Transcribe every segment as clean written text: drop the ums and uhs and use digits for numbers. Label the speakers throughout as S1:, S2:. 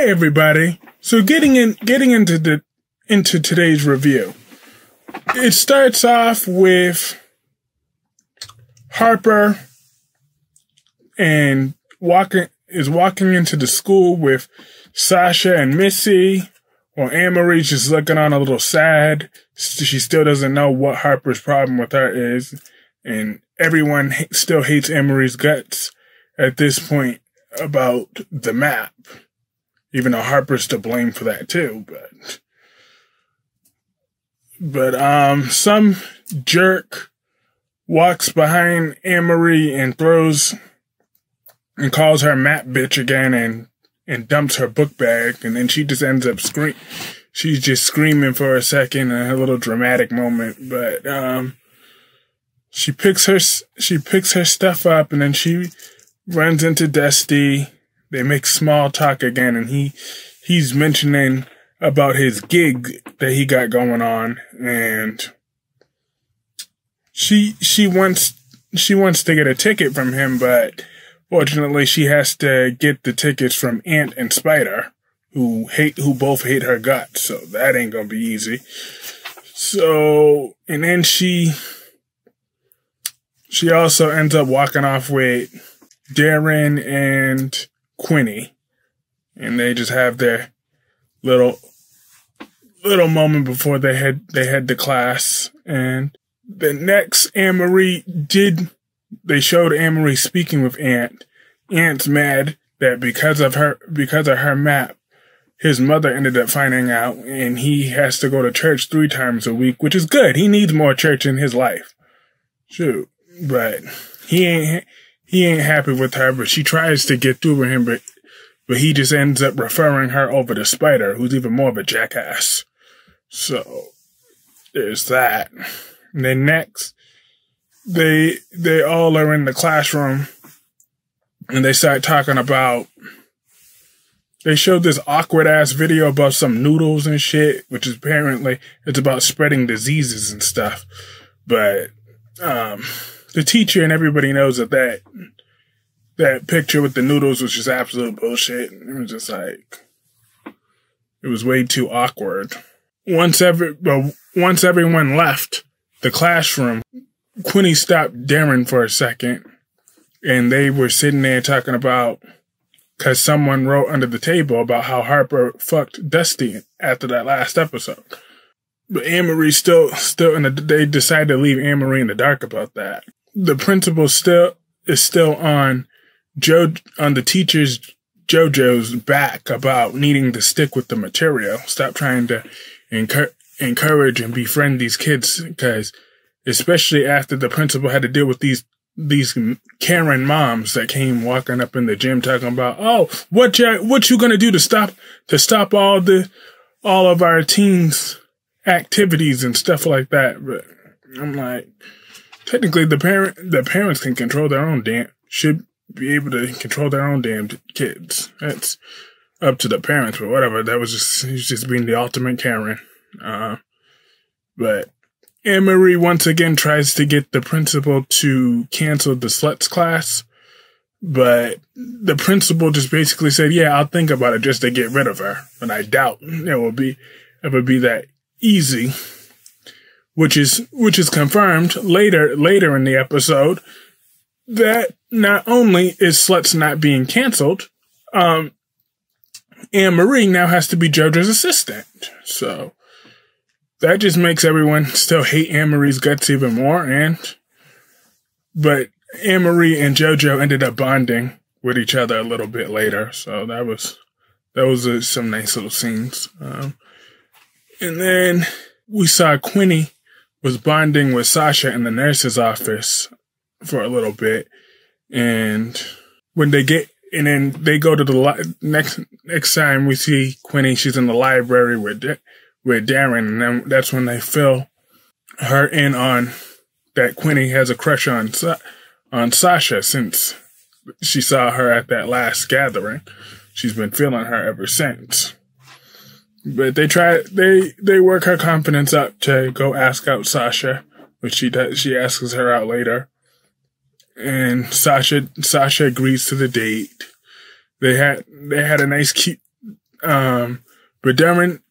S1: Hey everybody. So getting into today's review. It starts off with Harper and walking into the school with Sasha and Missy, while Anne-Marie's just looking on a little sad. She still doesn't know what Harper's problem with her is, and everyone still hates Anne-Marie's guts at this point about the map. Even though Harper's to blame for that too, but some jerk walks behind Anne-Marie and calls her map bitch again and dumps her book bag, and then she just ends up she's just screaming for a second, a little dramatic moment, but she picks her stuff up, and then she runs into Dusty. They make small talk again, and he's mentioning about his gig that he got going on, and she wants to get a ticket from him, but fortunately she has to get the tickets from Ant and Spider, who both hate her guts, so that ain't gonna be easy. So, and then she also ends up walking off with Darren and Quinny, and they just have their little moment before they head to class. And the next they showed Anne-Marie speaking with Ant. Ant's mad that because of her map, his mother ended up finding out, and he has to go to church 3 times a week, which is good. He needs more church in his life. Shoot, but he ain't happy with her, but she tries to get through with him, but he just ends up referring her over to Spider, who's even more of a jackass. So, there's that. And then next, they all are in the classroom, and they start talking about, they showed this awkward-ass video about some noodles and shit, which is apparently, it's about spreading diseases and stuff. But, the teacher and everybody knows that picture with the noodles was just absolute bullshit. It was just like, it was way too awkward. Once everyone left the classroom, Quinny stopped Darren for a second, and they were sitting there talking about, because someone wrote under the table about how Harper fucked Dusty after that last episode. But Anne-Marie they decided to leave Anne-Marie in the dark about that. The principal is still on the teacher's JoJo's back about needing to stick with the material. Stop trying to encourage and befriend these kids, because especially after the principal had to deal with these Karen moms that came walking up in the gym talking about, oh, what you gonna do to stop all of our teens' activities and stuff like that. But I'm like, technically the parents can control their own should be able to control their own damn kids. That's up to the parents, but whatever. He's just being the ultimate Karen. But Anne-Marie once again tries to get the principal to cancel the sluts class, but the principal just basically said, yeah, I'll think about it just to get rid of her. And I doubt it will ever be that easy, which is confirmed later in the episode, that not only is sluts not being canceled, Anne-Marie now has to be JoJo's assistant. So that just makes everyone still hate Anne-Marie's guts even more. But Anne-Marie and JoJo ended up bonding with each other a little bit later. So that was some nice little scenes. And then we saw Quinny was bonding with Sasha in the nurse's office for a little bit. And then they go to the next time we see Quinny, she's in the library with Darren, and then that's when they fill her in on that Quinny has a crush on Sasha since she saw her at that last gathering. She's been feeling her ever since. But they work her confidence up to go ask out Sasha, which she does. She asks her out later. And Sasha agrees to the date. They had a nice cute But during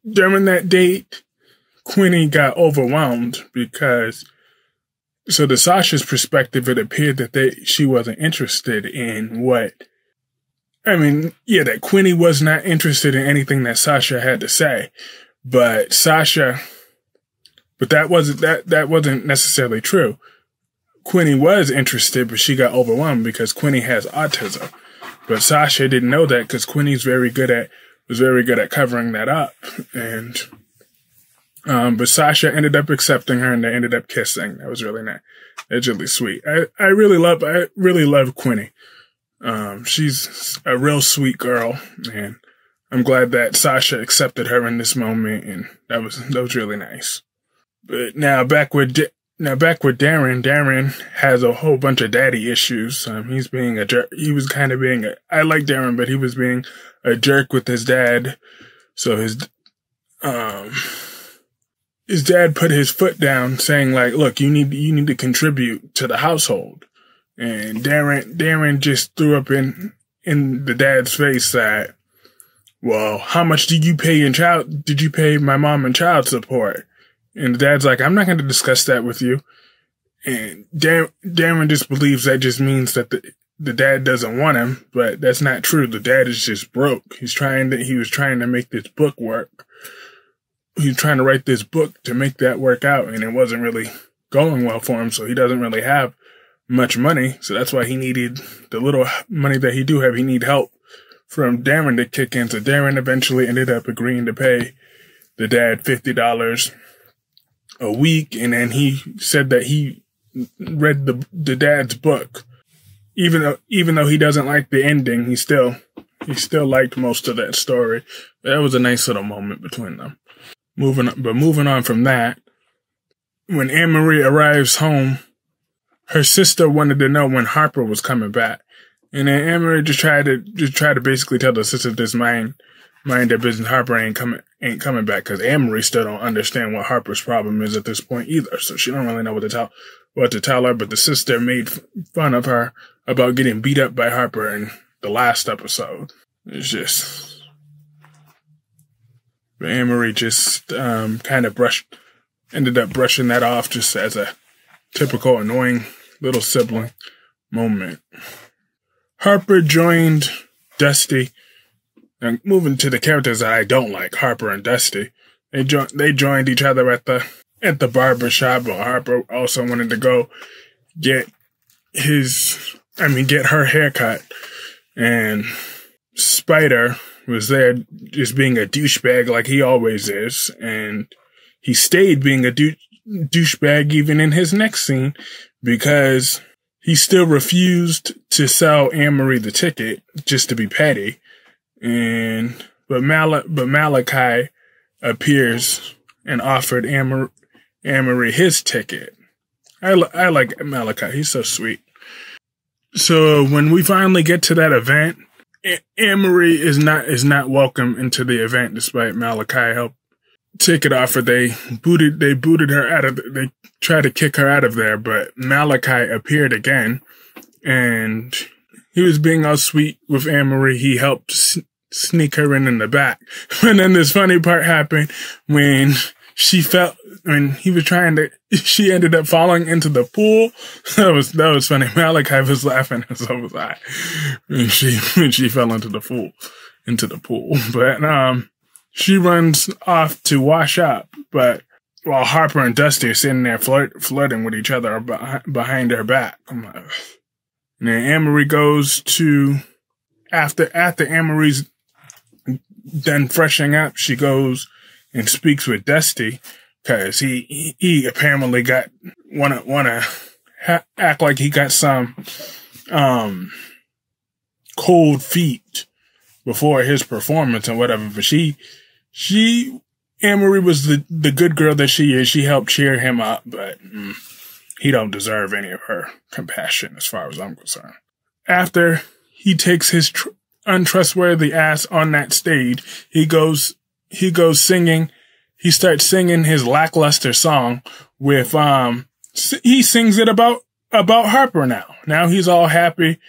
S1: that date, Quinny got overwhelmed because, so to Sasha's perspective, it appeared that she wasn't interested in that Quinny was not interested in anything that Sasha had to say, but that wasn't necessarily true. Quinny was interested, but she got overwhelmed because Quinny has autism. But Sasha didn't know that because Quinny was very good at covering that up. And but Sasha ended up accepting her, and they ended up kissing. That was really nice. That's really sweet. I really love Quinny. She's a real sweet girl, and I'm glad that Sasha accepted her in this moment, and that was really nice. But now back with Darren. Darren has a whole bunch of daddy issues. He's being a jerk. He was kind of I like Darren, but he was being a jerk with his dad. So his dad put his foot down, saying like, "Look, you need to contribute to the household." And Darren just threw up in the dad's face that, "Well, how much did you pay my mom in child support?" And the dad's like, "I'm not going to discuss that with you." And Darren just believes that just means that the dad doesn't want him, but that's not true. The dad is just broke. He was trying to make this book work. He was trying to write this book to make that work out, and it wasn't really going well for him, so he doesn't really have much money. So that's why he needed the little money that he do have. He need help from Darren to kick in. So Darren eventually ended up agreeing to pay the dad $50 a week, and then he said that he read the dad's book, even though he doesn't like the ending. He still liked most of that story. That was a nice little moment between them. Moving on from that, when Anne-Marie arrives home, her sister wanted to know when Harper was coming back, and then Anne-Marie just tried to basically tell the sister just mind their business. Harper ain't coming back, because Anne-Marie still don't understand what Harper's problem is at this point either. So she don't really know what to tell her. But the sister made fun of her about getting beat up by Harper in the last episode. It's just, but Anne-Marie just kind of ended up brushing that off just as a typical annoying little sibling moment. Harper joined Dusty. And moving to the characters that I don't like, Harper and Dusty, they joined each other at the barber shop. But Harper also wanted to go get her haircut, and Spider was there just being a douchebag like he always is, and he stayed being a douchebag even in his next scene because he still refused to sell Anne-Marie the ticket just to be petty. But Malachi appears and offered Anne-Marie his ticket. I like Malachi. He's so sweet. So when we finally get to that event, Anne-Marie is not welcome into the event despite Malachi help ticket offer. They booted her out of. They tried to kick her out of there, but Malachi appeared again, and he was being all sweet with Anne-Marie. He helped sneak her in the back. And then this funny part happened when she ended up falling into the pool. That was funny. Malachi was laughing, and so was I, when she fell into the pool. But she runs off to wash up, but while Harper and Dusty are sitting there flirting with each other behind her back. And then Anne-Marie goes to, after Anne-Marie's done freshening up, she goes and speaks with Dusty, because he apparently wanna act like he got some cold feet before his performance and whatever. But Anne-Marie was the good girl that she is. She helped cheer him up, but he don't deserve any of her compassion as far as I'm concerned. After he takes his untrustworthy ass on that stage, he goes singing. He starts singing his lackluster song with, he sings it about Harper now. Now he's all happy.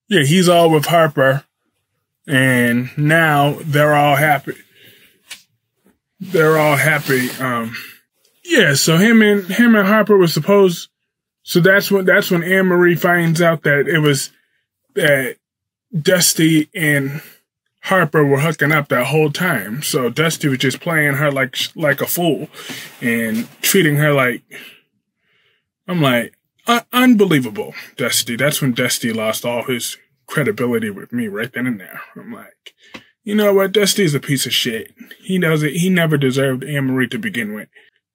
S1: Yeah, he's all with Harper. And now they're all happy. They're all happy. Yeah, so him and Harper was supposed. So that's when Anne-Marie finds out that Dusty and Harper were hooking up that whole time. So Dusty was just playing her like a fool and treating her like. I'm like, unbelievable, Dusty. That's when Dusty lost all his credibility with me right then and there. I'm like, you know what? Dusty's a piece of shit. He knows it. He never deserved Anne-Marie to begin with.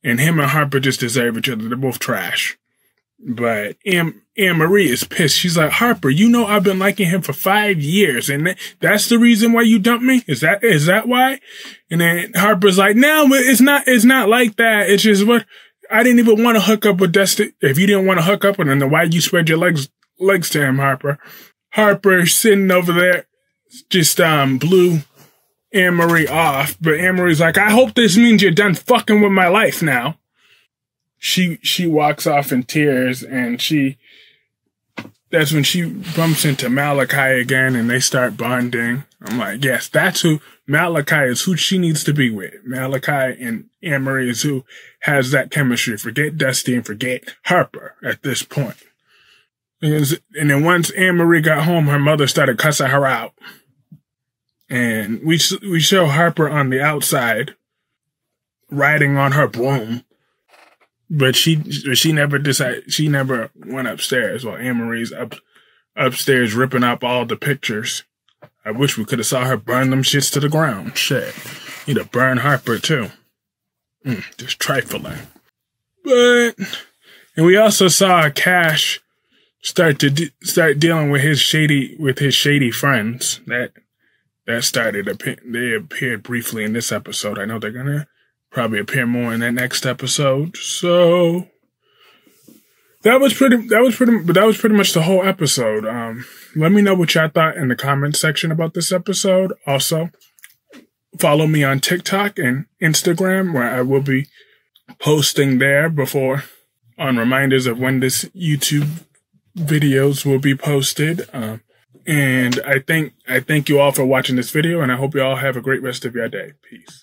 S1: And him and Harper just deserve each other. They're both trash. But Anne-Marie is pissed. She's like, Harper, you know I've been liking him for 5 years, and that's the reason why you dumped me? Is that why? And then Harper's like, no, it's not like that. It's just what I didn't even want to hook up with Dusty. If you didn't want to hook up with him, then why you spread your legs to him, Harper? Harper sitting over there just blew Anne-Marie off, but Anne-Marie's like, I hope this means you're done fucking with my life now. She walks off in tears, and that's when she bumps into Malachi again, and they start bonding. I'm like, yes, that's who, Malachi is who she needs to be with. Malachi and Anne-Marie is who has that chemistry. Forget Dusty and forget Harper at this point. And then once Anne-Marie got home, her mother started cussing her out. And we show Harper on the outside, riding on her broom. But she never went upstairs while Anne-Marie's upstairs ripping up all the pictures. I wish we could have saw her burn them shits to the ground. Shit. Need to burn Harper too. Just trifling. And we also saw Cash start dealing with his shady friends. They appeared briefly in this episode. I know they're gonna probably appear more in that next episode. So that was pretty much the whole episode. Let me know what y'all thought in the comment section about this episode. Also, follow me on TikTok and Instagram, where I will be posting there on reminders of when this YouTube videos will be posted. And I thank you all for watching this video, and I hope you all have a great rest of your day. Peace.